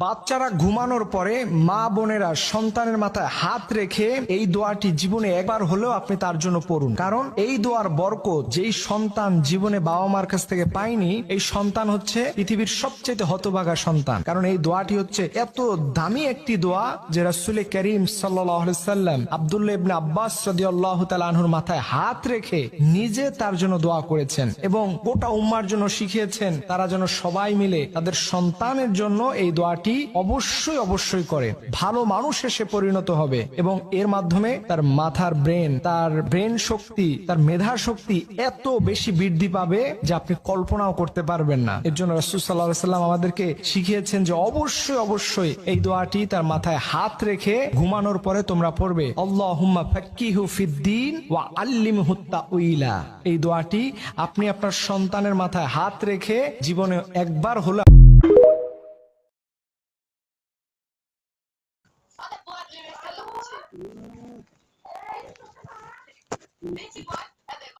বাচ্চারা ঘুমানোর পরে মা বোনেরা সন্তানের মাথায় হাত রেখে এই দোয়াটি জীবনে একবার হলেও আপনি তার জন্য পড়ুন। কারণ এই দোয়ার বরকত যেই সন্তান জীবনে বাবা মার কাছ থেকে পায়নি, এই সন্তান হচ্ছে পৃথিবীর সবচেয়ে হতভাগা সন্তান। কারণ এই দোয়াটি হচ্ছে এত দামি একটি দোয়া যে রাসূল করিম সাল্লাল্লাহু আলাইহি সাল্লাম আব্দুল্লাহ ইবনে আব্বাস রাদিয়াল্লাহু তাআলা আনহুর মাথায় হাত রেখে নিজে তার জন্য দোয়া করেছেন এবং গোটা উম্মার জন্য শিখিয়েছেন তারা যেন সবাই মিলে তাদের সন্তানের জন্য এই দোয়াটি অবশ্যই করে। ভালো মানুষে সে পরিণত হবে এবং এর মাধ্যমে তার মাথার ব্রেন শক্তি, তার মেধা শক্তি এত বেশি বৃদ্ধি পাবে যে আপনি কল্পনাও করতে পারবেন না। এর জন্য রাসূল সাল্লাল্লাহু আলাইহি সাল্লাম আমাদেরকে শিখিয়েছেন যে অবশ্যই এই দোয়াটি তার মাথায় হাত রেখে ঘুমানোর পরে তোমরা পড়বে, আল্লাহুম্মা ফাক্কিহু ফিদ্দীন ওয়া আল্লিমহু তাউইলা। এই দোয়াটি আপনি আপনার সন্তানের মাথায় হাত রেখে জীবনে একবার হলো Olha, boa,